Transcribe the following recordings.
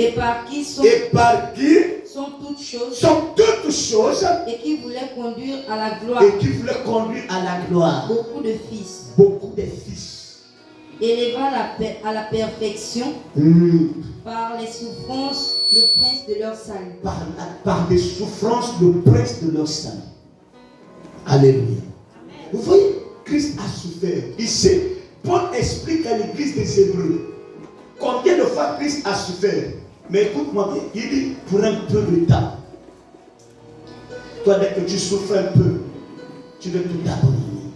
Et par qui sont toutes choses. Et qui voulait conduire à la gloire. Beaucoup de fils. Éleva à la perfection par les souffrances le prince de leur salut. Par des souffrances le prince de leur salut. Alléluia. Vous voyez, Christ a souffert. Ici, Paul explique à l'église des Hébreux combien de fois Christ a souffert. Mais écoute-moi bien, il dit pour un peu de temps. Toi, dès que tu souffres un peu, tu veux tout abandonner.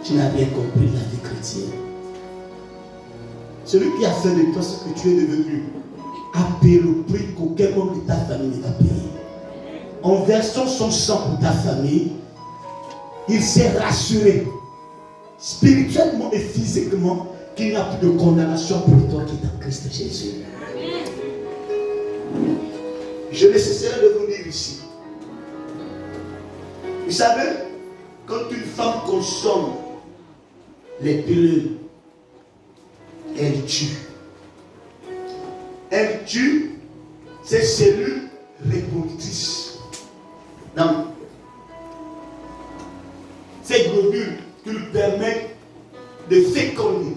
Tu n'as bien compris la vie chrétienne. Celui qui a fait de toi ce que tu es devenu a payé le prix qu'aucun membre de ta famille ne va payer. En versant son sang pour ta famille, il s'est rassuré spirituellement et physiquement qu'il n'y a plus de condamnation pour toi qui est en Christ Jésus. Je ne cesserai de vous dire ici. Vous savez, quand une femme consomme les pilules, elle tue. Elle tue ses cellules reproductrices. Donc, ces globules qui lui permettent de féconder.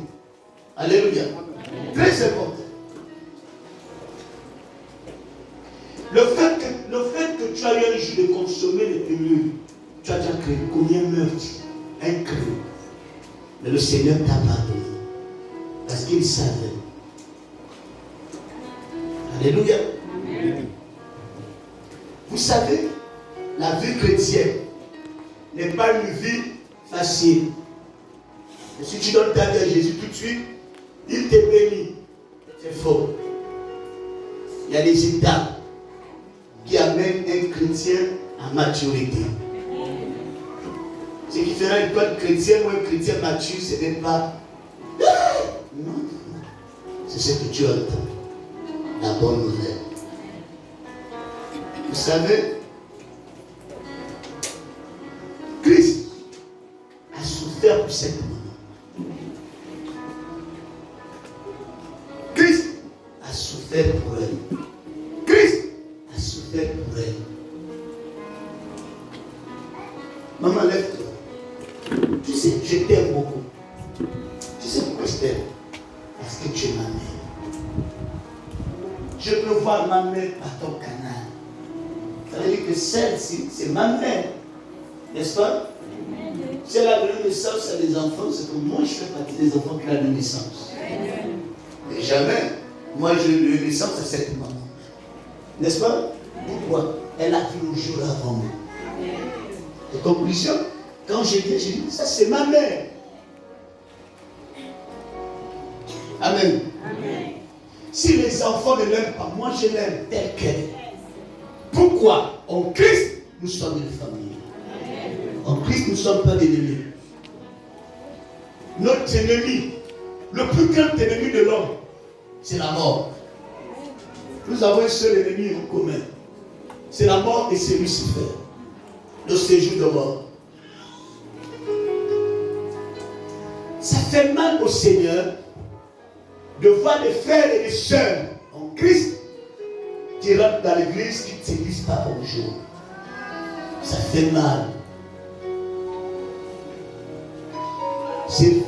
Alléluia. Très important. Le fait que tu as eu un jour de consommer les pilules, tu as déjà créé combien de meurtres? Un crime. Mais le Seigneur t'a pardonné. Parce qu'il savait. Alléluia. Amen. Vous savez, la vie chrétienne n'est pas une vie facile. Et si tu donnes ta vie à Jésus tout de suite, il te bénit. C'est faux. Il y a des étapes qui amènent un chrétien à maturité. Ce qui fera une bonne chrétienne ou un chrétien mature, ce n'est pas non. C'est ce que tu entends. La bonne nouvelle. Vous savez, Christ a souffert pour cette moment. Christ a souffert pour elle. Christ a souffert pour elle. Maman, lève-toi. Tu sais, je t'aime beaucoup. Tu sais pourquoi je t'aime? Parce que tu es ma mère. Je peux voir ma mère par ton canal. Ça veut dire que celle-ci, c'est ma mère. N'est-ce pas? Si elle a donné naissance à des enfants, c'est que moi je fais partie des enfants qui a donné naissance. Mais jamais, moi je donne naissance à cette maman. N'est-ce pas? Pourquoi? Elle a vu le jour avant moi. De conclusion, quand j'ai dit, ça c'est ma mère. Amen. Amen. Si les enfants ne l'aiment pas, moi je l'aime telle qu'elle est. Pourquoi? En Christ, nous sommes une famille. En Christ, nous ne sommes pas des ennemis. Notre ennemi, le plus grand ennemi de l'homme, c'est la mort. Nous avons un seul ennemi en commun. C'est la mort et c'est Lucifer. Le séjour de mort. Ça fait mal au Seigneur de voir des frères et des sœurs en Christ qui rentrent dans l'église, qui ne s'église pas bonjour. Ça fait mal.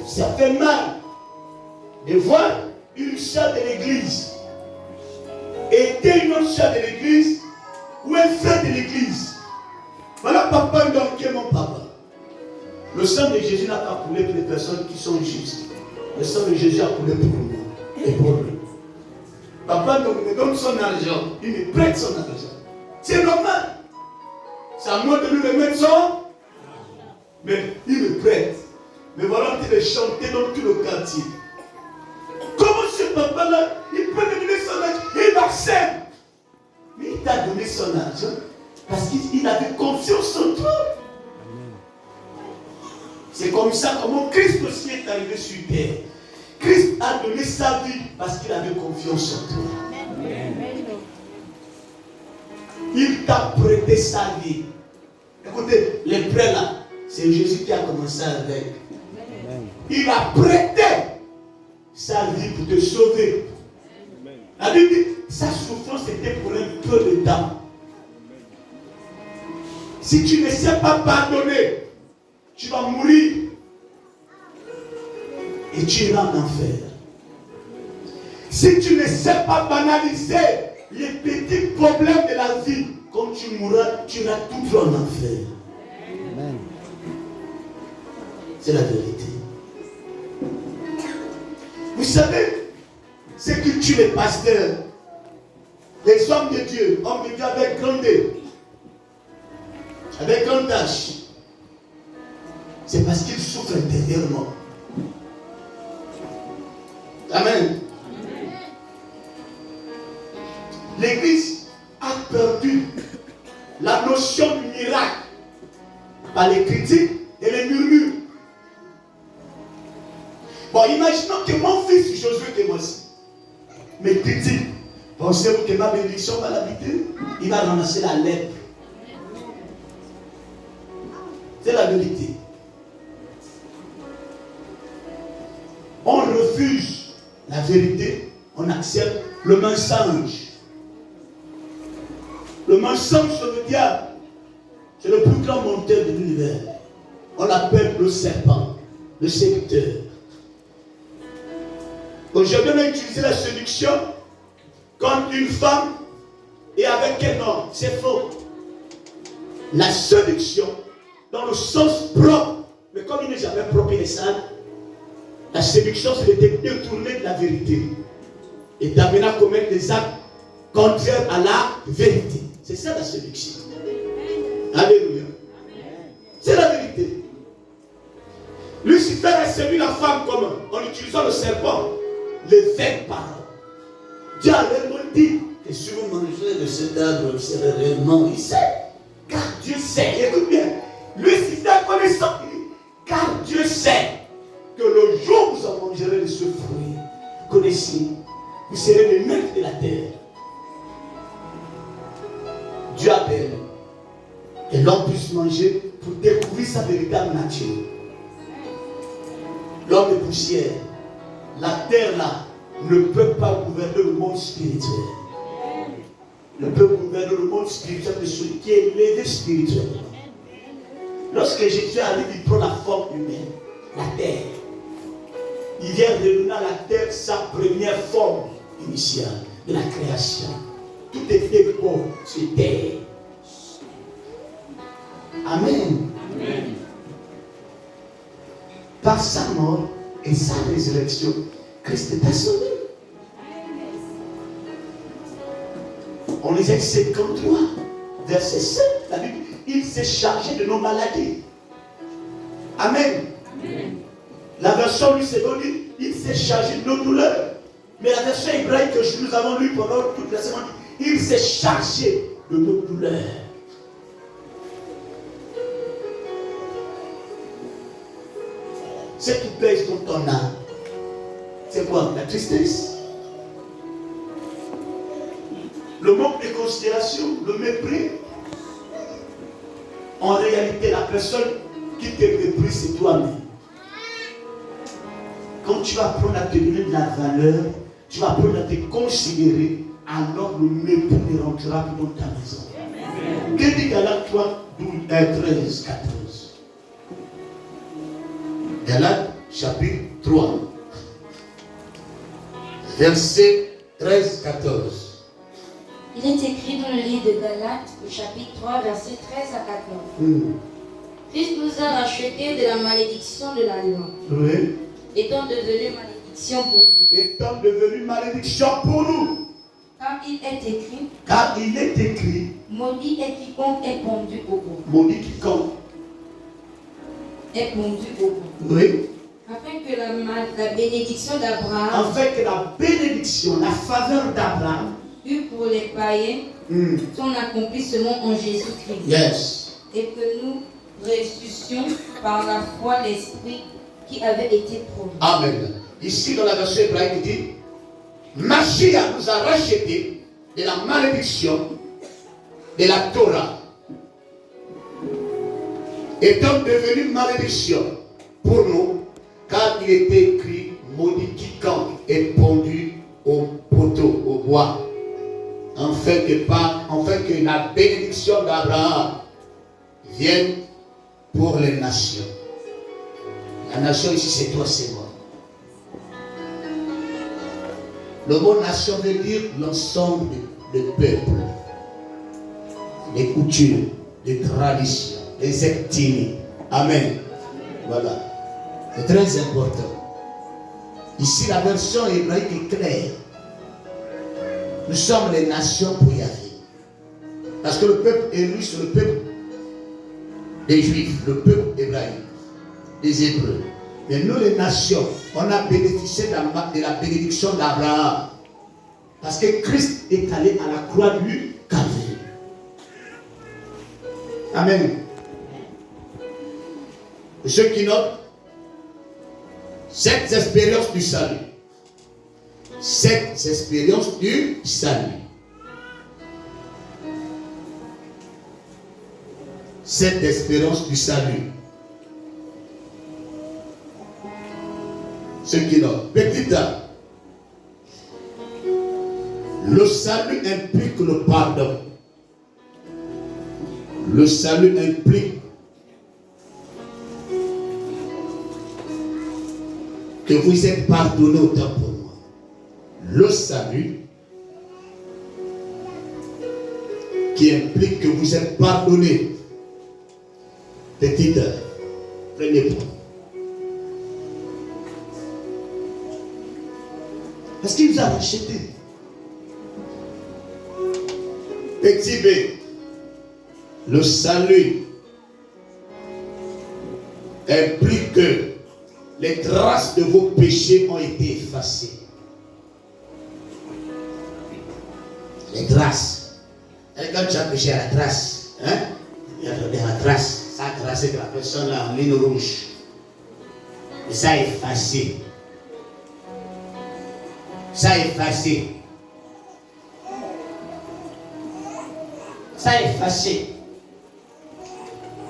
Ça fait mal de voir une sœur de l'église aider une autre sœur de l'église ou un frère de l'église. Voilà papa donc qui est mon papa. Le sang de Jésus n'a pas coulé pour les personnes qui sont justes. Le sang de Jésus a coulé pour moi et pour lui. Papa donc me donne son argent, il me prête son argent. C'est normal. C'est à moi de lui remettre son. Mais il me prête. Mais voilà, il est chanté dans tout le quartier. Comment ce papa-là, il peut me donner son argent? Il m'accepte. Mais il t'a donné son argent parce qu'il avait confiance en toi. C'est comme ça comment Christ aussi est arrivé sur terre. Christ a donné sa vie parce qu'il avait confiance en toi. Il t'a prêté sa vie. Écoutez, les prêts là, c'est Jésus qui a commencé avec. Il a prêté sa vie pour te sauver. La Bible dit, sa souffrance était pour un peu de temps. Si tu ne sais pas pardonner, tu vas mourir. Et tu iras en enfer. Si tu ne sais pas banaliser les petits problèmes de la vie, quand tu mourras, tu iras toujours en enfer. Amen. C'est la vérité. Vous savez, ce qui tue les pasteurs, les hommes de Dieu avec grand D, avec grand H, c'est parce qu'ils souffrent intérieurement. Amen. L'Église a perdu la notion du miracle par les critiques et les murmures. Bon, imaginons que mon fils Josué, que moi aussi, me critique. Pensez-vous que ma bénédiction va l'habiter? Il va ramasser la lèpre. C'est la vérité. On refuse la vérité, on accepte le mensonge. Le mensonge sur le diable, c'est le plus grand menteur de l'univers. On l'appelle le serpent, le séducteur. Aujourd'hui, on a utilisé la séduction quand une femme est avec un homme. C'est faux. La séduction, dans le sens propre, mais comme il n'est jamais propre et sale, la séduction, c'est de détourner de la vérité et d'amener à commettre des actes contraires à la vérité. C'est ça la séduction. Alléluia. C'est la vérité. Lucifer a séduit la femme comment? En utilisant le serpent, les vaines paroles. Dieu a réellement dit que si vous mangez de cet arbre, vous serez réellement, il sait. Car Dieu sait. Écoute bien. Lucifer connaît ça. Car Dieu sait que le jour où vous en mangerez de ce fruit, connaissez, vous serez les maîtres de la terre. Dieu a permis que l'homme puisse manger pour découvrir sa véritable nature. L'homme est poussière. La terre là ne peut pas gouverner le monde spirituel. Ne peut gouverner le monde spirituel de celui qui est élevé spirituellement. Lorsque Jésus arrive, il prend la forme humaine, la terre. Il vient redonner à la terre sa première forme initiale de la création. Tout était beau sur terre. Amen. Amen. Par sa mort et sa résurrection, Christ est sauvé. On lisait 53, verset 7, la Bible, il s'est chargé de nos maladies. Amen. Amen. La version lui c'est dit, il s'est chargé de nos douleurs. Mais la version hébraïque que nous avons lue pendant toute la semaine, il s'est chargé de nos douleurs. Ce qui pèse dans ton âme, c'est quoi? La tristesse, le manque de considération, le mépris. En réalité, la personne qui te méprise, c'est toi-même. Quand tu vas apprendre à te donner de la valeur, tu vas apprendre à te considérer, alors le mépris ne rentrera plus dans ta maison. Amen. Que dit Galates 3, 13, 14? Galates chapitre 3, verset 13, 14. Il est écrit dans le livre de Galates, au chapitre 3, verset 13 à 14. Christ nous a rachetés de la malédiction de la loi. Oui. Étant devenu malédiction pour nous. Étant devenu malédiction pour nous. Car il est écrit. Car il est écrit. Maudit est quiconque est pendu au bout. Maudit quiconque est pendu au bout. Oui. Afin que la bénédiction d'Abraham. Afin que la bénédiction, la faveur d'Abraham. Eut pour les païens son accomplissement en Jésus-Christ. Yes. Et que nous ressuscitions par la foi l'Esprit qui avait été promis. Amen. Ici dans la version hébraïque, il dit Mashiach nous a rachetés de la malédiction de la Torah, étant devenu malédiction pour nous, car il était écrit maudit quiconque est pendu au poteau, au bois, afin que la bénédiction d'Abraham vienne pour les nations. La nation ici, c'est toi, c'est moi. Le mot nation veut dire l'ensemble des peuples, les coutumes, les traditions, les ethnies. Amen. Voilà. C'est très important. Ici, la version hébraïque est claire. Nous sommes les nations pour Yahvé. Parce que le peuple élu, c'est le peuple des Juifs, le peuple hébraïque, des Hébreux. Mais nous, les nations, on a bénéficié de la bénédiction d'Abraham. Parce que Christ est allé à la croix du Calvaire. Amen. Et ceux qui notent, cette expérience du salut. Cette expérience du salut. Cette expérience du salut. Ceux qui notent. Petit A. Le salut implique le pardon. Le salut implique que vous êtes pardonné autant pour moi. Le salut qui implique que vous êtes pardonné. Petit A. Premier point. Parce qu'il vous a racheté. Petit B. Le salut implique que les traces de vos péchés ont été effacées. Les traces. Et quand tu as péché à la trace, hein? Il y a la trace. Ça a tracé que la personne là en ligne rouge. Et ça a effacé. Ça a effacé. Ça a effacé.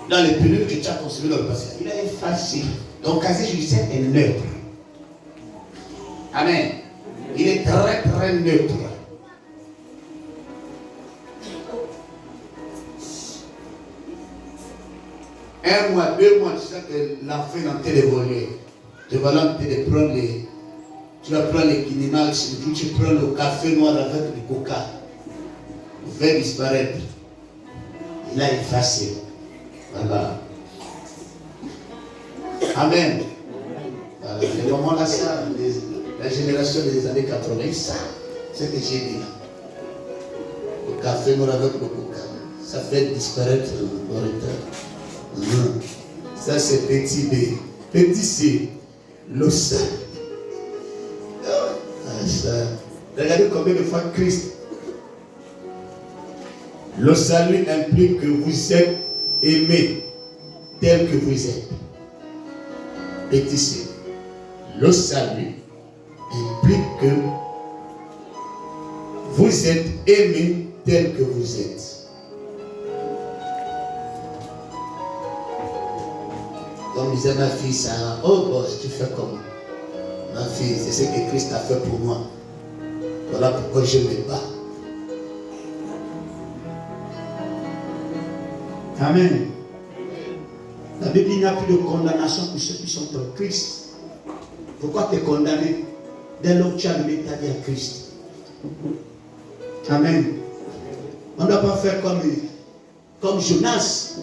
Dans les pénuries que tu as construit dans le passé, il a effacé. Donc, casier judiciaire est neutre. Amen. Il est très très neutre. Un mois, 2 mois, tu sais que l'enfant est en train d'évoluer. Tu vas en train de prendre les. Tu vas prendre les Kinimax, tu prends le café noir avec du coca. Il fait disparaître. Il a effacé. Voilà. Amen. Voilà. Les moments là, ça, la génération des années 80, ça, c'est ce que j'ai dit là. Le café noir avec le coca. Ça fait disparaître le retard. Ça, c'est petit B. Petit C. Le sang. Regardez combien de fois Christ. Le salut implique que vous êtes aimé tel que vous êtes. Petit C. Le salut implique que vous êtes aimé tel que vous êtes. Comme disait ma fille Sarah, oh boss, tu fais comment? Ma fille, c'est ce que Christ a fait pour moi. Voilà pourquoi je me bats. Amen. La Bible, il n'y a plus de condamnation pour ceux qui sont en Christ. Pourquoi tu es condamné dès lors que tu as donné ta vie à Christ? Amen. On ne doit pas faire comme Jonas.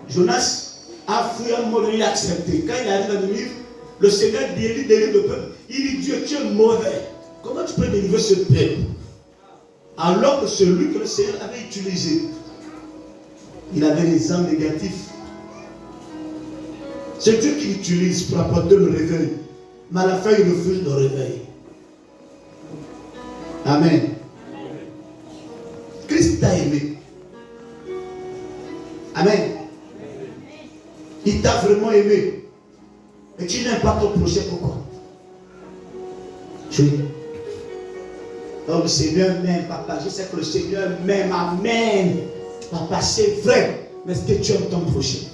Jonas a fui un mot, il a accepté. Quand il arrive dans le livre, le Seigneur délivre le peuple. Il dit, Dieu, tu es mauvais. Comment tu peux délivrer ce peuple? Alors que celui que le Seigneur avait utilisé, il avait des âmes négatifs. C'est Dieu qui l'utilise pour apporter le réveil. Mais à la fin, il refuse le réveil. Amen. Christ t'a aimé. Amen. Il t'a vraiment aimé. Et tu n'aimes pas ton prochain, pourquoi? Oui. Oh, le Seigneur m'aime, papa. Je sais que le Seigneur m'aime. Amen. Papa, c'est vrai. Mais est-ce que tu aimes ton prochain?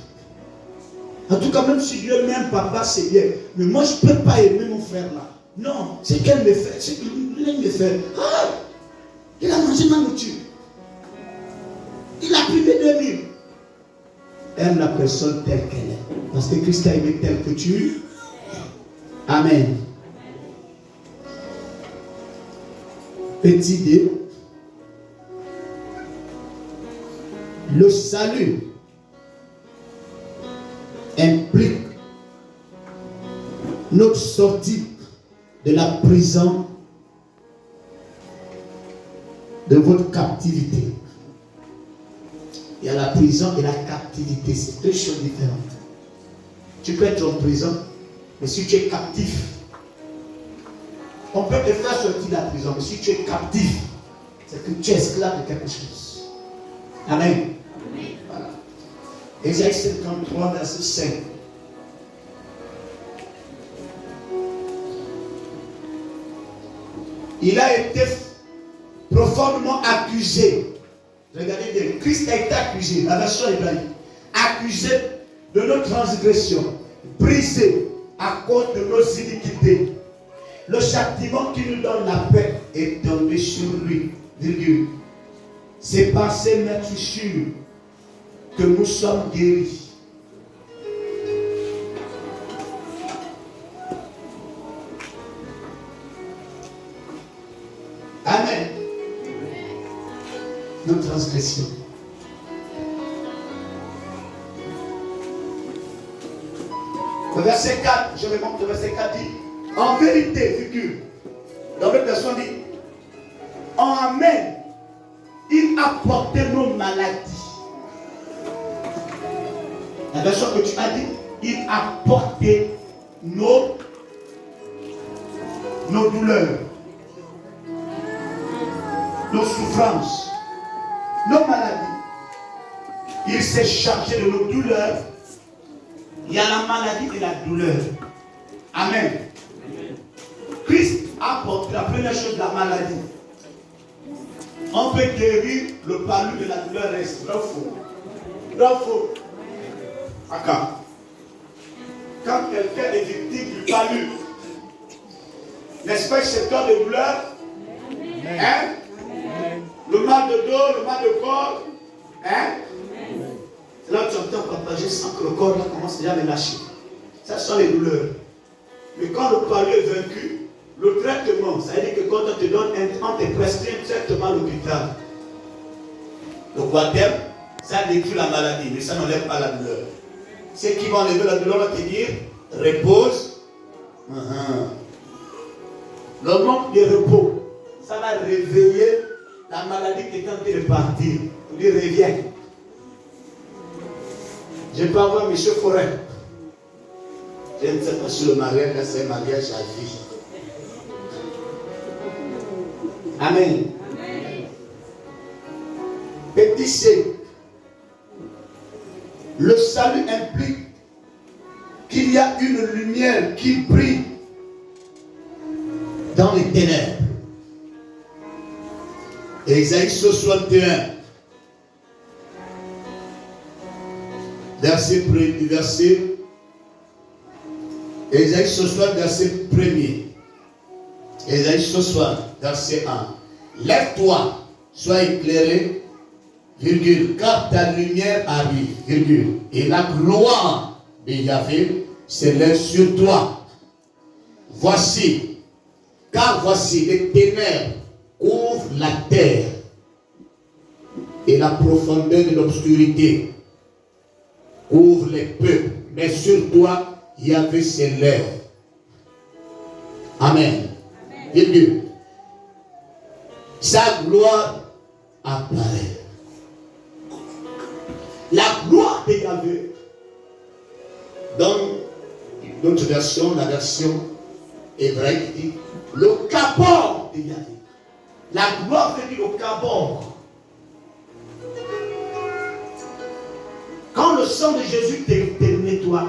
En tout cas, même si Dieu m'aime, papa, c'est bien. Mais moi, je ne peux pas aimer mon frère là. Non, c'est qu'elle me fait. vient me faire. Ah, il a mangé ma nourriture. Il a pris mes 2000. Aime la personne telle qu'elle est. Parce que Christ a aimé tel que tu es. Amen. Petit D. Le salut implique notre sortie de la prison de votre captivité. Il y a la prison et la captivité, c'est deux choses différentes. Tu peux être en prison, mais si tu es captif, on peut te faire sortir de la prison, mais si tu es captif, c'est que tu es esclave de quelque chose. Amen. Voilà. Ésaïe 53, verset 5. Il a été profondément accusé. Regardez bien, Christ a été accusé, la version hébraïque, accusé de nos transgressions, brisé à cause de nos iniquités. Le châtiment qui nous donne la paix est tombé sur lui, virgule. C'est par ses meurtrissures que nous sommes guéris. Amen. Nos transgressions. Le verset 4, je remonte, le verset 4 dit, en vérité, virgule, dans votre version dit, en Amen, il a porté nos maladies. La version que tu as dit, il a porté nos douleurs, nos souffrances, nos maladies. Il s'est chargé de nos douleurs. Il y a la maladie et la douleur. Amen. Christ a porté la première chose, la maladie. On peut guérir le palu de la douleur reste. Non faux. Non faux. Quand quelqu'un est victime du palu, n'est-ce pas que c'est temps de douleur? Hein? Le mal de dos, le mal de corps. Hein? C'est là que tu entends partager sans que le corps là commence déjà à me lâcher. Ça sont les douleurs. Mais quand le palu est vaincu, le traitement, ça veut dire que quand on te donne on te prescrit un traitement à l'hôpital. Le baptême, ça détruit la maladie, mais ça n'enlève pas la douleur. Ceux qui vont enlever la douleur vont te dire, repose. Le manque de repos, ça va réveiller la maladie qui est en train de partir. On dit, reviens. Je peux avoir M. Forêt. Je ne sais pas si le mariage, c'est un mariage à vie. Amen. Petit C. Le salut implique qu'il y a une lumière qui brille dans les ténèbres. Ésaïe 61. Ésaïe 60, verset 1er. Ésaïe 60, verset 1. Lève-toi, sois éclairé, virgule, car ta lumière arrive, virgule, et la gloire de Yahvé s'élève sur toi. Car voici les ténèbres couvrent la terre et la profondeur de l'obscurité couvre les peuples, mais sur toi, Yahvé s'élève. Amen. Virgule. Sa gloire apparaît. La gloire de Yahvé, dans notre version, la version hébraïque dit le kabor de Yahvé. La gloire veut dire le kabor. Quand le sang de Jésus te nettoie,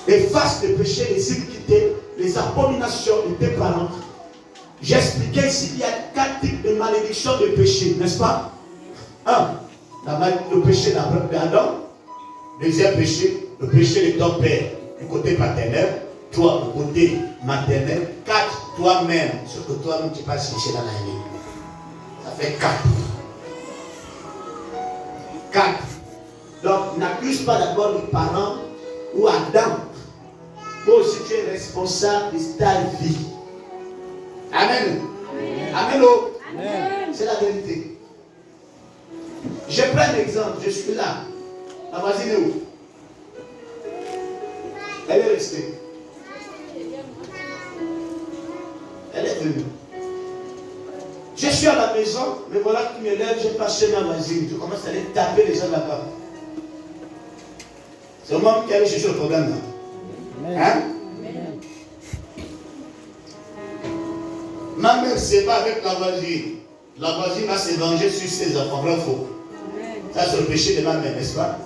efface les péchés, les iniquités, les abominations de tes parents. J'expliquais ici qu'il y a 4 types de malédictions de péché, n'est-ce pas? 1. Le péché d'Adam. Deuxième péché, le péché de ton père, du côté paternel. 3, du côté maternel. 4, toi-même, ce que toi-même tu passes chercher dans la vie. Ça fait 4. 4. Donc, n'accuse pas d'abord les parents ou Adam. Toi aussi, tu es responsable de ta vie. Amen. Amen. Amen. C'est la vérité. Je prends un exemple. Je suis là. La voisine est où? Elle est restée. Elle est venue. Je suis à la maison, mais voilà qui me lève, je passe chez ma voisine. Je commence à aller taper les gens là-bas. C'est moi qui allais chercher le problème là. Hein? Ma mère se bat avec la voisine. La voisine va se venger sur ses enfants. Vrai ou faux? Ça, c'est le péché de ma mère, n'est-ce pas?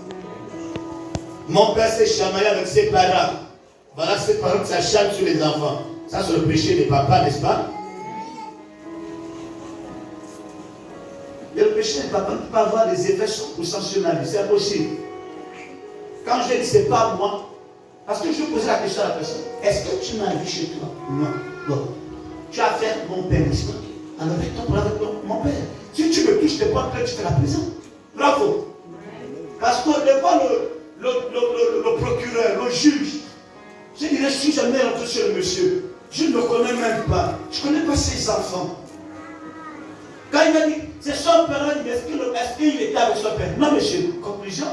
Mon père s'est chamaillé avec ses parents. Voilà ses parents qui s'acharnent sur les enfants. Ça, c'est le péché de papa, n'est-ce pas? Et le péché de papa ne peut pas avoir des effets 100% sur ma vie. C'est impossible. Quand je dis c'est pas moi, parce que je posais la question à la personne, est-ce que tu m'as vu chez toi? Non. Non. Tu as fait mon père, n'est-ce pas? Alors avec ton problème avec mon père. Si tu me touches tes points, tu fais la prison. Bravo. Parce que devant le procureur, le juge, je dirais, si jamais rentré chez le monsieur, je ne le connais même pas. Je ne connais pas ses enfants. Quand il m'a dit, c'est son père, il dit, est-ce qu'il était avec son père? Non, monsieur. Conclusion,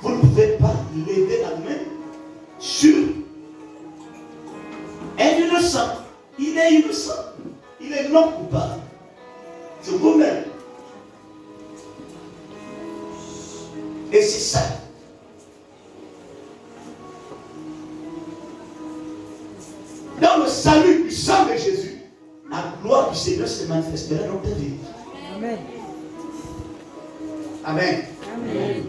vous ne pouvez pas lever la main sur un innocent. Il est innocent. Il est non coupable. C'est vous-même. Et c'est ça. Dans le salut du sang de Jésus, la gloire du Seigneur se manifestera dans ta vie. Amen. Amen. Amen.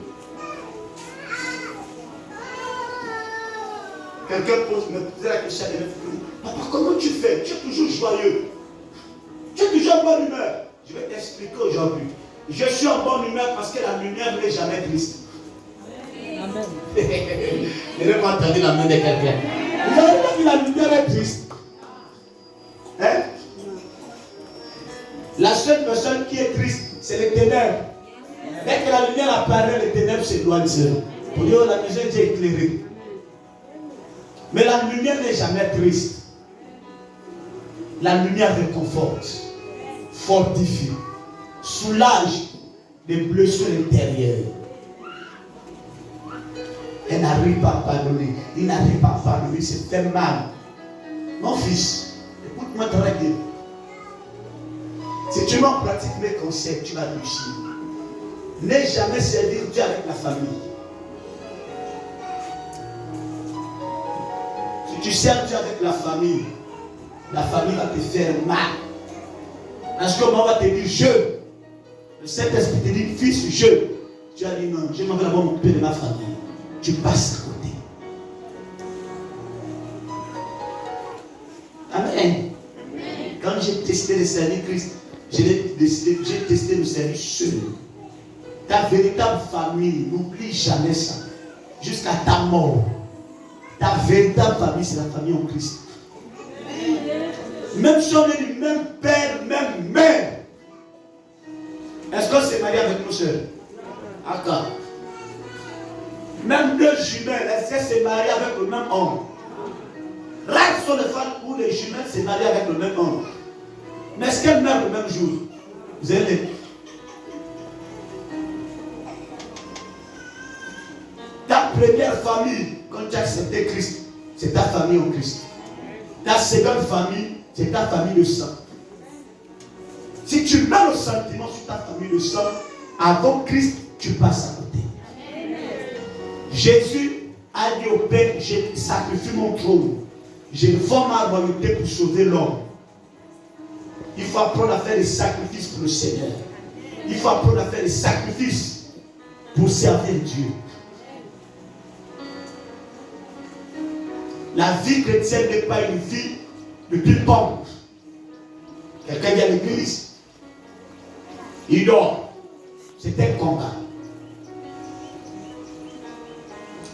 Quelqu'un me posait la question de papa, comment tu fais? Tu es toujours joyeux. Tu es toujours en bonne humeur. Je vais t'expliquer aujourd'hui. Je suis en bonne humeur parce que la lumière n'est jamais triste. Amen. Je n'ai pas entendu la main de quelqu'un. Vous avez pas vu la lumière est triste? Hein? La seule personne qui est triste, c'est les ténèbres. Dès que la lumière apparaît, les ténèbres s'éloignent. Pour dire la maison est éclairée. Mais la lumière n'est jamais triste. La lumière réconforte, fortifie, soulage des blessures intérieures. Elle n'arrive pas à pardonner. Il n'arrive pas à pardonner. C'est fait mal. Mon fils, écoute-moi très bien. Si tu m'en pratiques mes conseils, tu vas réussir. N'aie jamais servir Dieu avec la famille. Si tu sers Dieu avec la famille va te faire mal. Parce que maman va te dire je. Le Saint-Esprit te dit fils, je. Tu as dit non, je m'en vais d'abord m'occuper de ma famille. Tu passes à côté. Amen. Quand j'ai testé le service Christ, j'ai testé le service seul. Ta véritable famille, n'oublie jamais ça. Jusqu'à ta mort. Ta véritable famille, c'est la famille en Christ. Même si on est du même père, même mère. Est-ce qu'on s'est marié avec nos soeurs? D'accord. Même deux jumelles, est-ce qu'elles s'est mariées avec le même homme? Rares sont les femmes où les jumelles s'est mariées avec le même homme. Mais est-ce qu'elles meurent le même jour? Vous avez les... Ta première famille, quand tu as accepté Christ, c'est ta famille en Christ. Ta seconde famille, c'est ta famille de sang. Si tu mets le sentiment sur ta famille de sang, avant Christ, tu passes à côté. Jésus a dit au Père, je sacrifie mon trône. Je forme ma royauté pour sauver l'homme. Il faut apprendre à faire des sacrifices pour le Seigneur. Il faut apprendre à faire des sacrifices pour servir Dieu. La vie chrétienne n'est pas une vie de ping-pong. Quelqu'un vient à l'église, il dort. C'est un combat.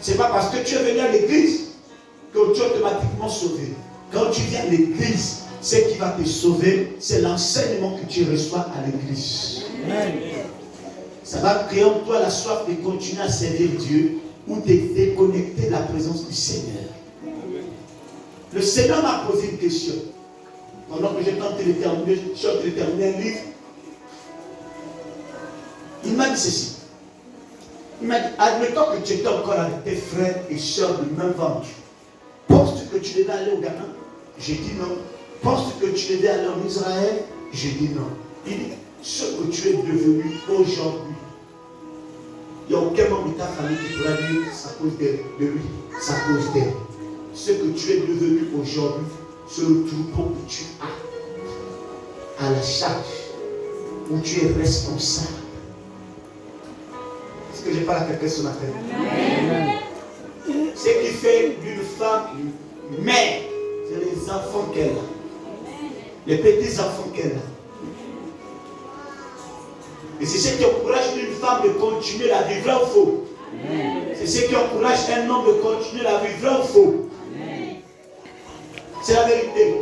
Ce n'est pas parce que tu es venu à l'église que tu es automatiquement sauvé. Quand tu viens à l'église, Ce qui va te sauver, c'est l'enseignement que tu reçois à l'église. Ça va créer en toi la soif de continuer à servir Dieu ou de déconnecter de la présence du Seigneur. Le Seigneur m'a posé une question. Pendant que j'étais en train de terminer un livre, il m'a dit ceci. Il m'a dit, admettons que tu étais encore avec tes frères et soeurs du même ventre. Penses-tu que tu devais aller au Ghana? J'ai dit non. Penses-tu que tu devais aller en Israël? J'ai dit non. Il dit, ce que tu es devenu aujourd'hui, il n'y a aucun membre de ta famille qui pourra dire c'est à cause de lui, c'est à cause d'elle. Ce que tu es devenu aujourd'hui, c'est le troupeau que tu as à la charge, où tu es responsable. Est-ce que j'ai pas la quelqu'un ce matin? Ce qui fait d'une femme une mère, c'est les enfants qu'elle a, les petits enfants qu'elle a. Et c'est ce qui encourage une femme de continuer la vie, vrai ou faux? C'est ce qui encourage un homme de continuer la vie, vrai ou faux? C'est la vérité.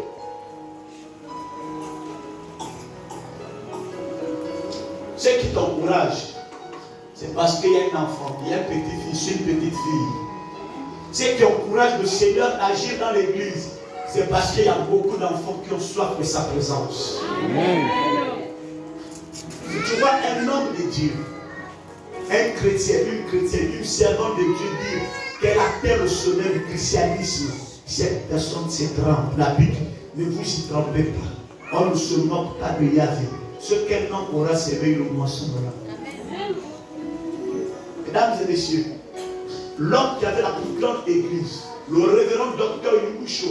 Ce qui t'encourage, c'est parce qu'il y a un enfant, il y a un petit fils, une petite fille. Ce qui encourage le Seigneur à agir dans l'église, c'est parce qu'il y a beaucoup d'enfants qui ont soif de sa présence. Amen. Si tu vois un homme de Dieu, un chrétien, une chrétienne, une servante de Dieu dire qu'elle atteint le sommet du christianisme, cette personne se trompe. La Bible, ne vous y trompez pas. On ne se moque pas de Yahvé. Ce qu'un homme aura semé, le moissonnera. Mesdames et messieurs, l'homme qui avait la plus grande église, le révérend docteur Yugusho,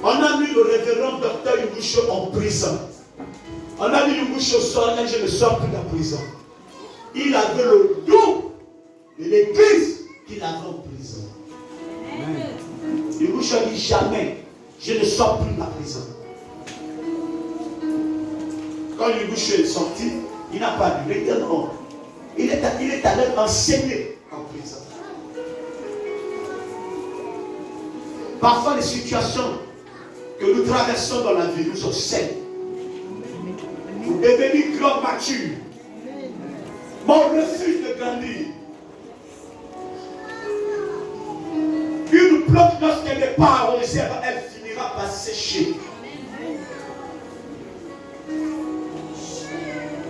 on a mis le révérend docteur Yugusho en prison. On a mis Yugusho sort, et je ne sors plus de la prison. Il avait le dos de l'église qu'il avait en prison. Yugusho dit jamais, je ne sors plus de la prison. Quand Yugusho est sorti, il n'a pas dit, non. Il est allé enseigner en prison. Parfois, les situations que nous traversons dans la vie nous enseignent. Vous devenez grand mature. Mon refuse de grandir. Une plante, lorsqu'elle n'est pas arrosée, elle finira par sécher.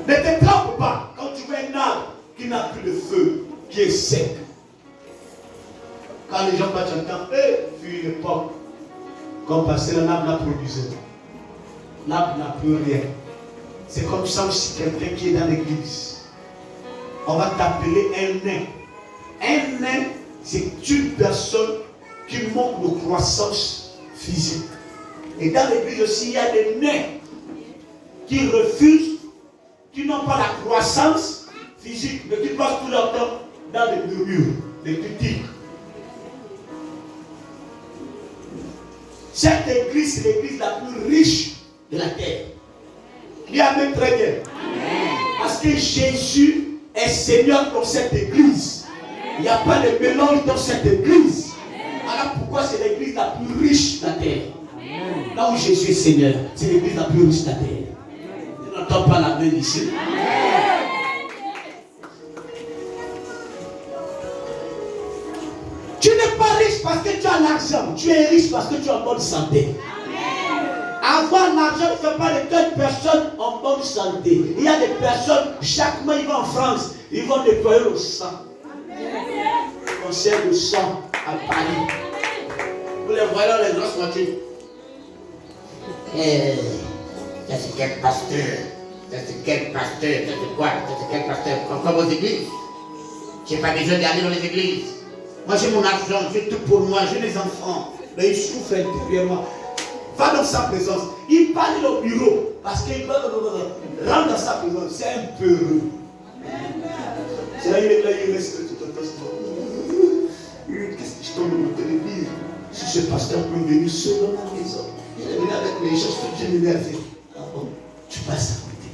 Ne te trompe pas quand tu vois un arbre qui n'a plus de feu, qui est sec. Quand les gens passent un temps, puis une époque, comme parce que l'arbre n'a produisé. L'arbre n'a plus rien. C'est comme ça aussi quelqu'un qui est dans l'église. On va t'appeler un nain. Un nain, c'est une personne qui manque de croissance physique. Et dans l'église aussi, il y a des nains qui refusent, qui n'ont pas la croissance physique, mais qui passent tout leur temps dans les murmures, les critiques. Cette église, c'est l'église la plus riche de la terre. Dis amen très bien. Amen. Parce que Jésus est Seigneur dans cette église. Il n'y a pas de mélange dans cette église. Alors pourquoi c'est l'église la plus riche de la terre? Amen. Là où Jésus est Seigneur, c'est l'église la plus riche de la terre. Tu n'entends pas la main ici? Tu n'es pas riche parce que tu as l'argent. Tu es riche parce que tu es en bonne santé. Avoir l'argent ne fait pas de toi une personne en bonne santé. Il y a des personnes, chaque mois ils vont en France, ils vont nettoyer le sang. Conseil de sang à Paris. Vous les voyez dans les grosses voitures. Ça c'est quel pasteur? Ça c'est quel pasteur? Ça c'est quoi? Ça c'est quel pasteur? Comme aux églises. Je n'ai pas besoin d'aller dans les églises. Moi j'ai mon argent, j'ai tout pour moi, j'ai les enfants. Mais ils souffrent intérieurement. Va dans sa présence. Il parle au bureau parce qu'il rentre dans sa présence. C'est un peu heureux. C'est là il reste tout un instant. Qu'est-ce que je tombe de te dire? Si ce pasteur peut venir seul dans la maison, il est venu avec les choses que tu m'as fait. Ah bon, tu passes à côté.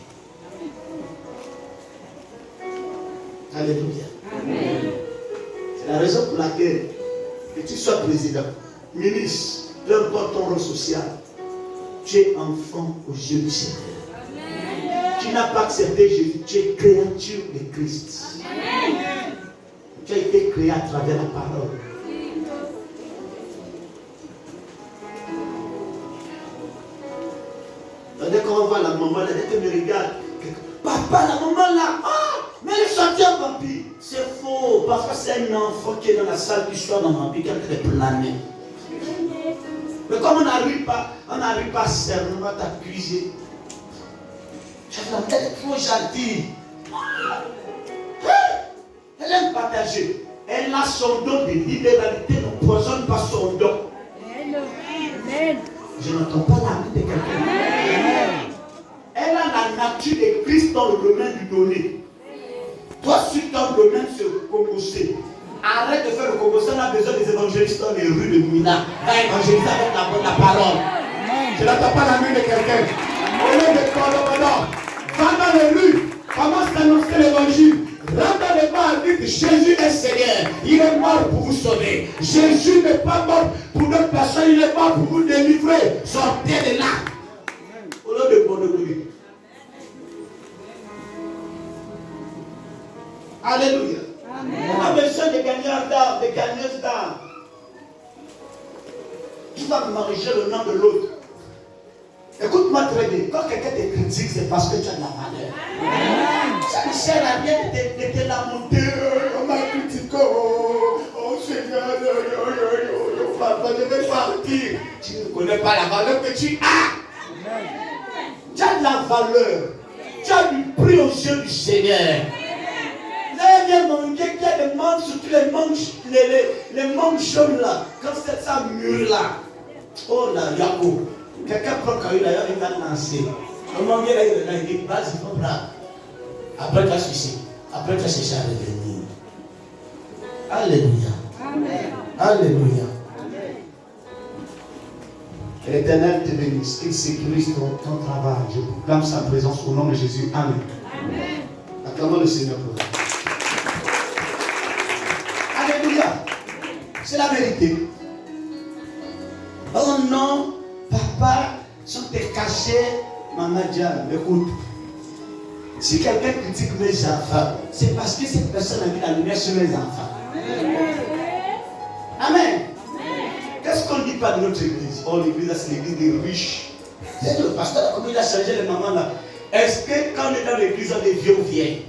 Alléluia. Amen. C'est la raison pour laquelle tu sois président, ministre, peu importe ton rôle social, tu es enfant aux yeux du Seigneur. Tu n'as pas accepté Jésus, tu es créature de Christ. Tu as été créé à travers la parole. Dès qu'on voit la maman, là, dès qu'elle me regarde, papa, la maman là, mais elle est sortie en vampire. C'est faux, parce que c'est un enfant qui est dans la salle du soir dans le vampire, qui est plané. Mais comme on n'arrive pas seulement à t'accuser. Elle est trop gentille. Elle aime partager. Elle a son don de libéralité, ne poisonne pas son don. Je n'entends pas la vie de quelqu'un. Elle a la nature de Christ dans le domaine du donner. Toi, sur ton domaine, c'est le Congosé. Arrête de faire le Congosé. On a besoin des évangélistes dans les rues de Mina. Va évangéliser avec la parole. Je n'entends pas la main de quelqu'un. Au lieu de Colombo, va dans les rues. Commence à annoncer l'évangile. Rentre dans les bars, dites Jésus est Seigneur. Il est mort pour vous sauver. Jésus n'est pas mort pour d'autres personnes. Il est mort pour vous délivrer. Sortez de là. Au lieu de Colombo. Alléluia. Amen. On a besoin de gagneurs d'art, de gagneuses d'art. Tu vas manger le nom de l'autre. Écoute-moi très bien. Quand quelqu'un te critique, c'est parce que tu as de la valeur. Amen. Ça ne sert à rien de te lamenter. On m'a critiqué. Oh Seigneur, papa, je vais partir. Tu ne connais pas la valeur que tu as. Amen. Tu as de la valeur. Tu as du prix aux yeux du Seigneur. Là, il y a des manches, surtout les manches jaunes là. Quand c'est ça mûr là. Oh là, Yako. Quelqu'un prend quand il va lancer. Le mangue là, il dit, vas-y, faut prendre. Après, tu as ceci. Après, tu as cherché à revenir. Alléluia. Amen. Alléluia. Amen. L'Éternel te bénisse. Qu'il sécurise ton travail. Je proclame sa présence au nom de Jésus. Amen. Amen. Acclamons le Seigneur pour vous. Alléluia. C'est la vérité. Oh non, papa, sont cachés, maman Diane, écoute. Si quelqu'un critique mes enfants, c'est parce que cette personne a mis la lumière sur mes enfants. Amen. Qu'est-ce qu'on ne dit pas de notre église? Oh, l'église, c'est l'église des riches. C'est le pasteur, comme il a changé les mamans là. Est-ce que quand on est dans l'église, on est vieux ou vieille?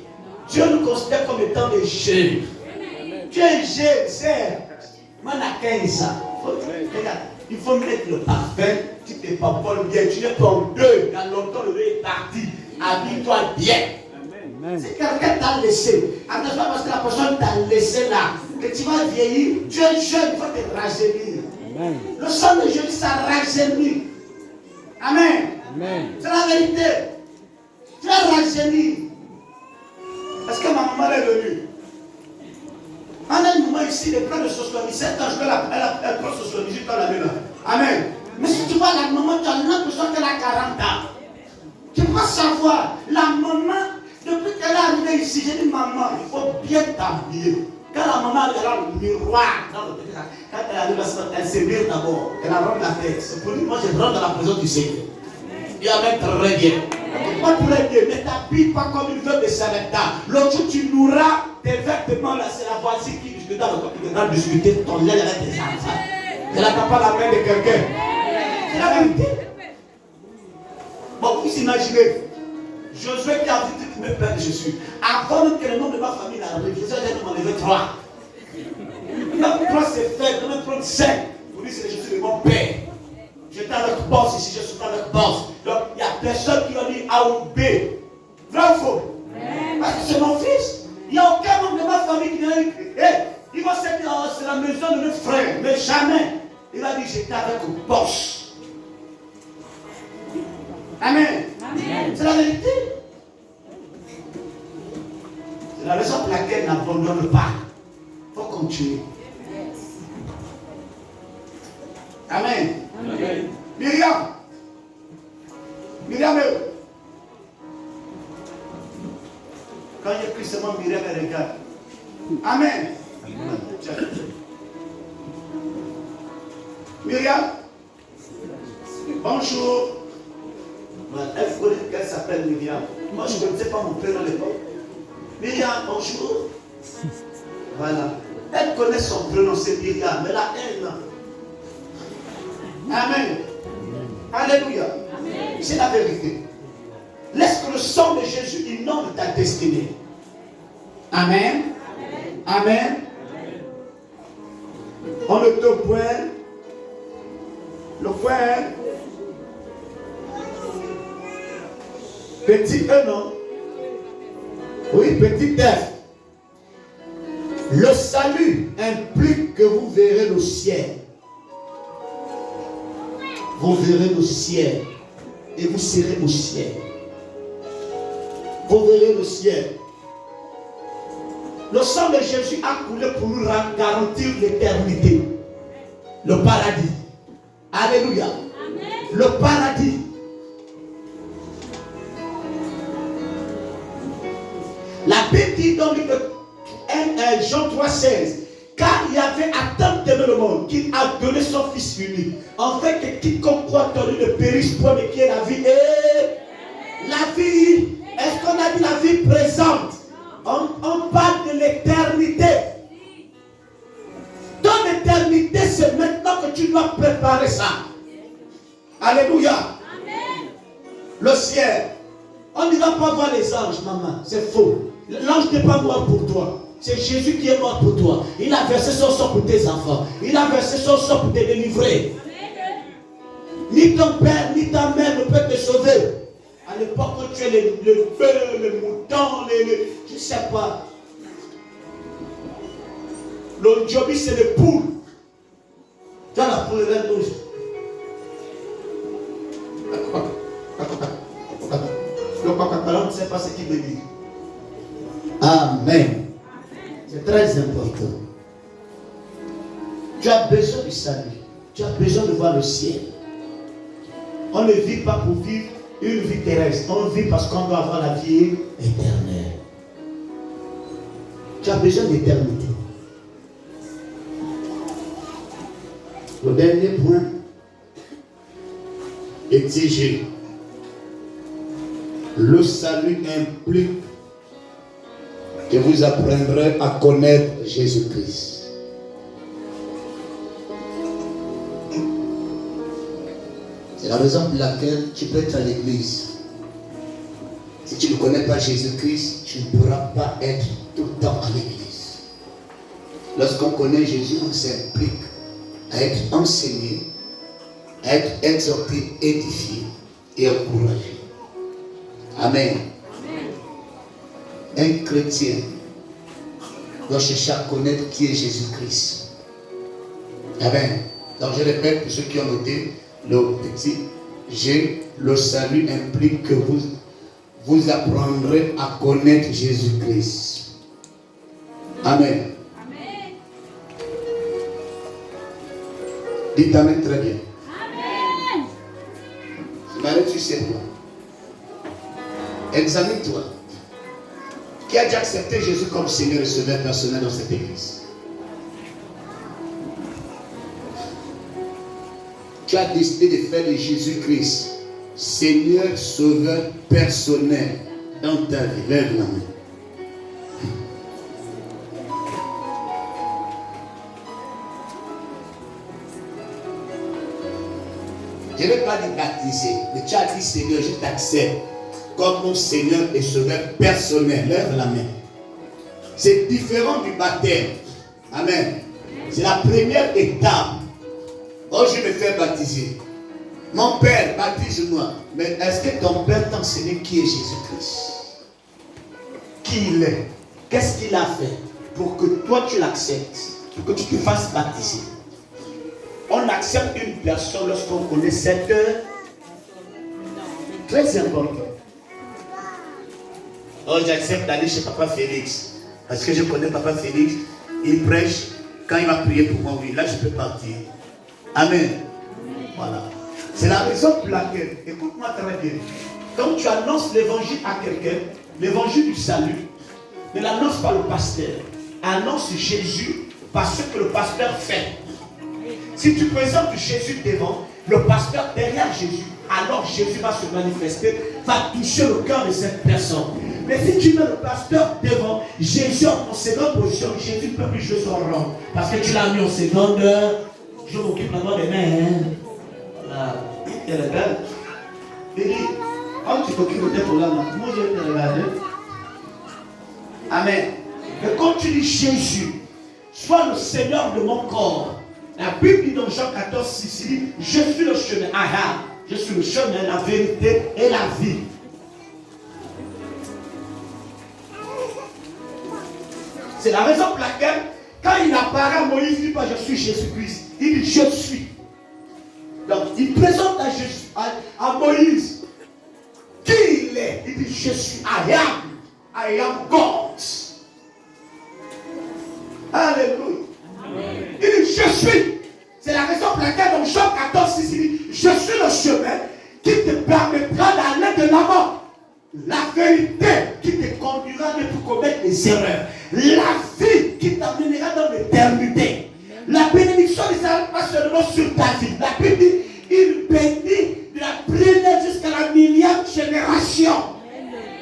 Dieu nous considère comme étant des jeunes. Tu es jeune, c'est. Moi, on a 15 ans. Regarde, il faut mettre le parfum. Tu te papoles bien. Tu n'es pas en deuil. Il y a longtemps, le deuil est parti. Habille-toi bien. Amen. Si quelqu'un t'a laissé, attention parce que la personne t'a laissé là, que tu vas vieillir, tu es jeune, il faut te rajeunir. Amen. Le sang de Jésus, ça rajeunit. Amen. Amen. C'est la vérité. Tu es rajeuni. Est-ce que ma maman est venue? On a un moment ici, les plans de 77 ans, elle prend 78 ans la main. Amen. Mais si tu vois la maman, tu as l'impression qu'elle a 40 ans. Tu peux savoir, la maman, depuis qu'elle est arrivée ici, j'ai dit maman, il faut bien t'habiller. Quand la maman regarde le miroir, quand elle arrive à se faire, elle se mire d'abord, elle rentre la tête. C'est pour dire, moi je rentre dans la présence du Seigneur. Il va mettre très bien. Pas très bien, mais t'habilles pas comme une veuve de Sarepta. L'autre jour, tu nourras tes vêtements là, c'est la voici qui discute dans le corps, qui va discuter ton lait avec tes enfants. Elle n'attend pas la main de quelqu'un. C'est la vérité. Bon, vous imaginez, Josué qui a dit que mes pères je suis. Avant même que le nom de ma famille arrive, Josué a enlevé 3. Même 3 c'est fait, même prendre 5. Vous dites que je suis de mon père. J'étais avec boss ici, je suis avec boss. Donc il n'y a personne qui va dire A ou B. Vrai ou faux? Parce que c'est mon fils. Il n'y a aucun membre de ma famille qui vient dire, il va se dire, oh, c'est la maison de notre frère. Mais jamais. Il va dire, j'étais avec le boss. Amen. Amen. C'est la vérité. C'est la raison pour laquelle n'abandonne pas. Il faut continuer. Amen. Amen. Myriam. Quand j'ai pris seulement Myriam, elle regarde. Amen. Myriam. Bonjour. Elle connaît qu'elle s'appelle Myriam. Moi, je ne connaissais pas mon prénom à l'époque. Myriam, bonjour. Voilà. Elle connaît son prénom, c'est Myriam, mais là, elle. Amen. Alléluia. C'est la vérité. Laisse que le sang de Jésus inonde ta destinée. Amen. Amen. On est au point. Le point. Petit E, non? Oui, petit F. Le salut implique que vous verrez le ciel. Vous verrez le ciel. Et vous serez au ciel. Vous verrez le ciel. Le sang de Jésus a coulé pour nous garantir l'éternité. Le paradis. Alléluia. Amen. Le paradis. La Bible dit dans Jean 3,16, car il avait à tant aimé le monde qu'il a donné son Fils unique, en fait que quiconque croit en lui ne périsse point, mais qui est la vie. Et la vie, est-ce qu'on a dit la vie présente? On parle de l'éternité. Ton éternité, c'est maintenant que tu dois préparer ça. Alléluia. Amen. Le ciel. On ne va pas voir les anges, maman. C'est faux. L'ange n'est pas mort pour toi. C'est Jésus qui est mort pour toi. Il a versé son sang pour tes enfants. Il a versé son sang pour te délivrer. Amen. Ni ton père, ni ta mère ne peut te sauver. À l'époque où tu es le bœuf, le mouton, je ne sais pas. Le jobi, c'est les poules. Tu as la poule reine rouge. On ne sait pas ce qu'il veut dire. Amen. C'est très important. Tu as besoin du salut. Tu as besoin de voir le ciel. On ne vit pas pour vivre une vie terrestre. On vit parce qu'on doit avoir la vie éternelle. Tu as besoin d'éternité. Le dernier point. Exiger. Le salut implique que vous apprendrez à connaître Jésus-Christ. C'est la raison pour laquelle tu peux être à l'église. Si tu ne connais pas Jésus-Christ, tu ne pourras pas être tout le temps à l'église. Lorsqu'on connaît Jésus, on s'implique à être enseigné, à être exhorté, édifié et encouragé. Amen. Un chrétien doit chercher à connaître qui est Jésus-Christ. Amen. Donc je répète pour ceux qui ont noté, le petit G, le salut implique que vous apprendrez à connaître Jésus-Christ. Amen. Amen. Dites Amen très bien. Amen. Je m'arrête sur ces points. Examine-toi. Qui a déjà accepté Jésus comme Seigneur et Sauveur personnel dans cette église? Tu as décidé de faire de Jésus-Christ Seigneur, Sauveur personnel dans ta vie. Lève la main. Je ne vais pas te baptiser, mais tu as dit Seigneur, je t'accepte comme mon Seigneur et Sauveur personnel. Lève la main. C'est différent du baptême. Amen. C'est la première étape. Oh, je me fais baptiser. Mon père, baptise-moi. Mais est-ce que ton père t'a enseigné qui est Jésus-Christ? Qui il est? Qu'est-ce qu'il a fait pour que toi tu l'acceptes? Pour que tu te fasses baptiser? On accepte une personne lorsqu'on connaît cette heure. Très important. Oh, j'accepte d'aller chez Papa Félix. Parce que je connais Papa Félix. Il prêche. Quand il va prier pour moi, oui, là je peux partir. Amen. Voilà. C'est la raison pour laquelle, écoute-moi très bien, quand tu annonces l'évangile à quelqu'un, l'évangile du salut, ne l'annonce pas le pasteur. Annonce Jésus par ce que le pasteur fait. Si tu présentes Jésus devant, le pasteur derrière Jésus, alors Jésus va se manifester, va toucher le cœur de cette personne. Mais si tu mets le pasteur devant, Jésus en seconde position, Jésus ne peut plus jouer son rôle. Parce que tu l'as mis en seconde, je m'occupe maintenant des mains. Voilà. Elle est belle. Il dit, quand tu t'occupes de tes problèmes, moi je vais te regarder. Amen. Mais quand tu dis Jésus, sois le Seigneur de mon corps. La Bible dit dans Jean 14, 6, il dit, je suis le chemin. Je suis le chemin, la vérité et la vie. C'est la raison pour laquelle, quand il apparaît à Moïse, il ne dit pas je suis Jésus-Christ. Il dit je suis. Donc il présente à, Jésus, à Moïse qui il est. Il dit je suis. I am God. Alléluia. Il dit je suis. C'est la raison pour laquelle dans Jean 14, il dit je suis le chemin qui te permettra d'aller de l'avant. La vérité qui te conduira pour commettre des erreurs. La vie qui t'amènera dans l'éternité. La bénédiction ne s'arrête pas seulement sur ta vie. La Bible dit il bénit de la première jusqu'à la millième génération.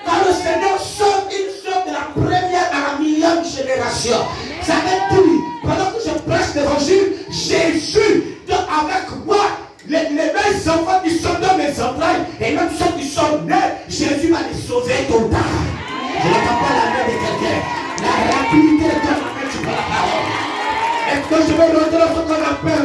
Quand le Seigneur sauve, il sauve de la première à la millième génération. Ça veut dire, pendant que je prêche l'évangile, Jésus donne avec moi les mêmes enfants qui sont dans mes entrailles et même ceux qui sont nés, Jésus va les sauver tout le temps. Je n'entends pas la main de quelqu'un. La rapidité de ton main, tu prends la parole. Et quand je vais rentrer dans ce qu'on appelle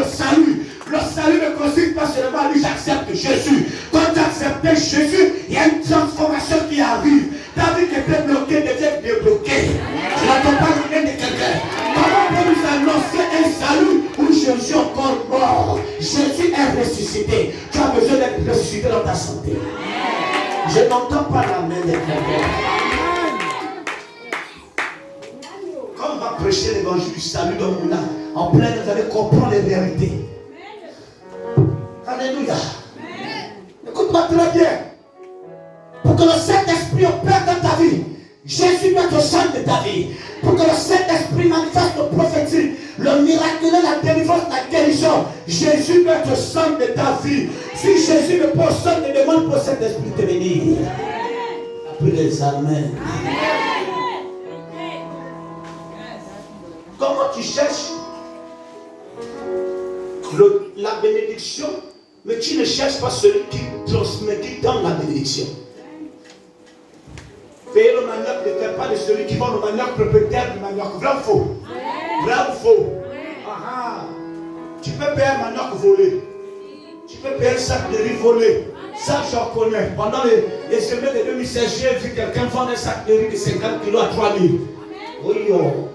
le salut ne consiste pas seulement à lui, j'accepte Jésus. Quand tu acceptes Jésus, il y a une transformation qui arrive. Ta vie qui était bloquée devient débloquée. Je n'entends pas la main de quelqu'un. Comment on peut nous annoncer un salut où Jésus est encore mort? Jésus est ressuscité. Tu as besoin d'être ressuscité dans ta santé. Je n'entends pas la main de quelqu'un. Quand on va prêcher l'évangile du salut dans le monde, en plein, vous allez comprendre les vérités. Alléluia. Écoute-moi très bien. Pour que le Saint-Esprit opère dans ta vie, Jésus doit être au centre de ta vie. Pour que le Saint-Esprit manifeste le prophétie, le miracle, la délivrance, la guérison, Jésus doit être au centre de ta vie. Si Jésus ne peut au centre, ne demande pas au Saint-Esprit de venir. Après les Amen. Comment tu cherches la bénédiction, mais tu ne cherches pas celui qui transmet, qui donne la bénédiction. Payer le manioc ne fait pas de celui qui vend le manioc propriétaire du manioc. Vrai ou faux? Vrai ou faux? Tu peux payer un manioc volé. Tu peux payer un sac de riz volé. Ça, j'en connais. Pendant les semaines de 2016, j'ai vu quelqu'un vendre un sac de riz de 50 kilos à 3 000. Oui, yo.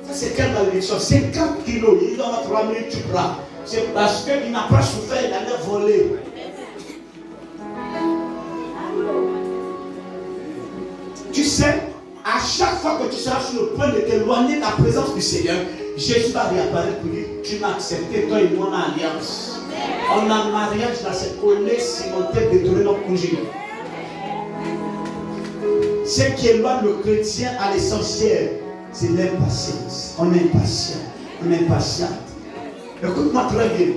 Ça, c'est quelle malédiction? 50 kilos, il en a 3 000, tu prends. C'est parce qu'il n'a pas souffert, il allait voler. Tu sais, à chaque fois que tu seras sur le point de t'éloigner de la présence du Seigneur, Jésus va réapparaître pour dire, tu m'as accepté, toi et moi, on a alliance. On a mariage dans cette collègue si on t'a détourné notre congé. Ce qui éloigne le chrétien à l'essentiel, c'est l'impatience. On est impatient, on est impatient. Écoute-moi très bien.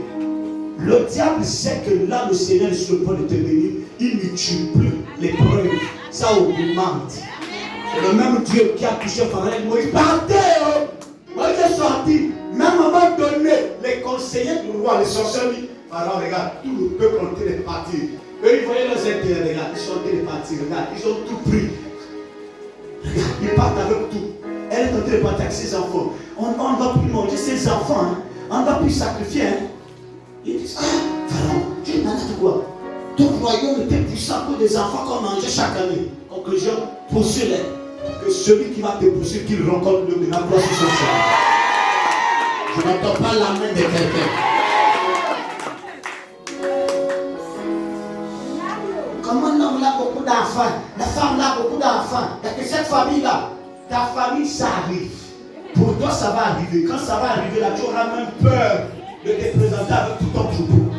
Le diable sait que là, le Seigneur est sur le point de te bénir. Il ne tue plus les preuves. Ça augmente. C'est le même Dieu qui a touché Pharaon. Moïse, partez! Moïse est sorti. Même à un moment donné, les conseillers du roi, les sorciers, Pharaon, regarde, tout le peuple ont été partis. Eux, ils voyaient leurs intérêts, regarde, ils sont été partis, regarde, ils ont tout pris. Regarde, ils partent avec tout. Elle est en train de partir avec ses enfants. On ne va plus manger ses enfants. Hein. On ne va plus sacrifier. Hein. Ils disent, Pharaon, tu es malade ou quoi? Ton royaume était puissant pour des enfants qu'on mangeait chaque année. Conclusion, poursuis-les. Que celui qui va te poursuivre, qu'il rencontre le miracle sur son chemin. Je n'entends pas la main de quelqu'un. Comment l'homme a beaucoup d'enfants? La femme a beaucoup d'enfants. Il y a que cette famille-là. Ta famille, ça arrive. Pour toi, ça va arriver. Quand ça va arriver, là, tu auras même peur de te présenter avec tout ton troupeau.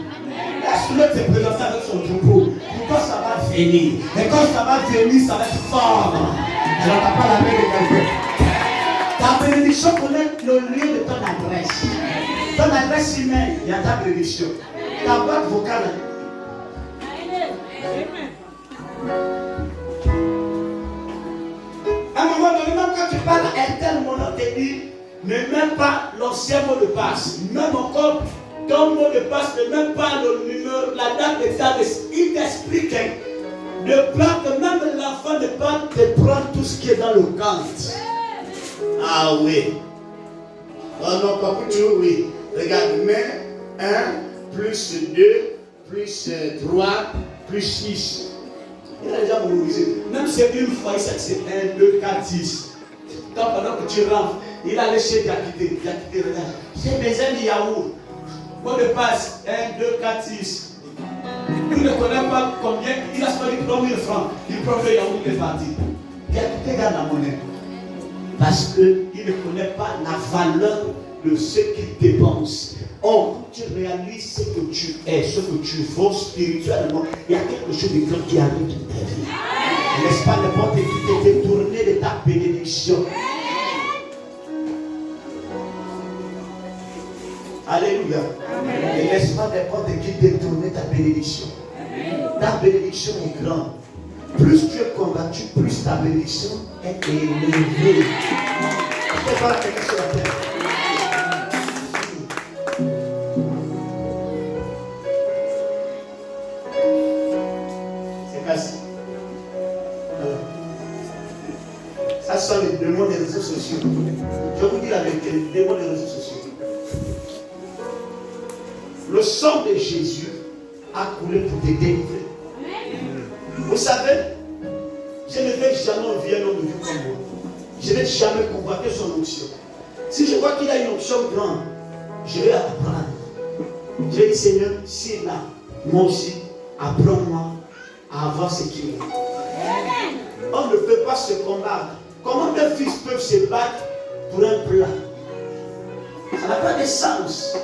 Laisse-le te présenter avec son troupeau. Pour toi, ça va venir. Et quand ça va venir, ça va être fort. Je n'entends pas la main de quelqu'un. Ta bénédiction le lieu de ton adresse. Ton adresse email, il y a ta prédiction. Ta boîte vocale. À un moment donné, même quand tu parles à Airtel, mon nom te dit, ne mets pas l'ancien mot de passe. Même encore, ton mot de passe, ne mets pas le numéro, la date de ta naissance. Il t'explique de prendre que même l'enfant ne peut pas te prendre tout ce qui est dans le compte. Ah oui. Oh non, pas pour tout, oui. Regarde, mais 1 plus 2 plus 3 plus 6. Il a déjà mobilisé. Même si c'est une fois, c'est 1, 2, 4, 10. Quand pendant que tu rentres, il a laissé Diakité. Diakité, regarde. J'ai besoin de yaourt. Mot de passe 1, 2, 4, 6. Il ne connaît pas combien. Il a fallu 3000 francs. Il prend le yaourt, il est parti. Diakité garde la monnaie. Parce qu'il ne connaît pas la valeur de ce qu'il dépense. Or, quand tu réalises ce que tu es, ce que tu vaux spirituellement, il y a quelque chose de grand qui arrive dans ta vie. N'est-ce pas n'importe qui t'est détourné de ta bénédiction? Alléluia. Ne laisse pas n'importe qui détourner ta bénédiction. Ta bénédiction est grande. Plus tu es combattu, plus ta bénédiction est élevée. Je te parle à quelqu'un sur la terre. C'est cassé. Ça sont les démons des réseaux sociaux. Je vous dis la vérité, les démons des réseaux sociaux. Le sang de Jésus a coulé pour te délivrer. Vous savez, je ne vais jamais envier un homme de Dieu comme moi. Je ne vais jamais convoiter son onction. Si je vois qu'il a une onction grande, je vais apprendre. Je vais dire, Seigneur, si là, moi aussi, apprends-moi à avoir ce qu'il est. On ne peut pas se combattre. Comment deux fils peuvent se battre pour un plat? Ça n'a pas de sens.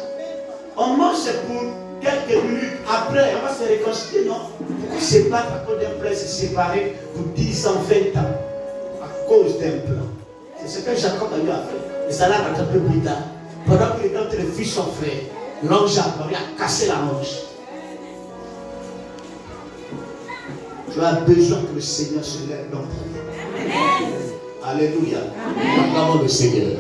On mange pour quelques minutes, après on va se réconcilier, non? Pourquoi se battre à cause d'un plat, se séparer pour 10 ans, 20 ans à cause d'un plat? C'est ce que Jacob a eu à faire. Et ça l'a rattrapé plus tard. Pendant qu'il était entre les fils son frère, l'ange a apparu, a cassé la hanche. Tu as besoin que le Seigneur se lève dans ta vie. Alléluia. Acclamons le Seigneur.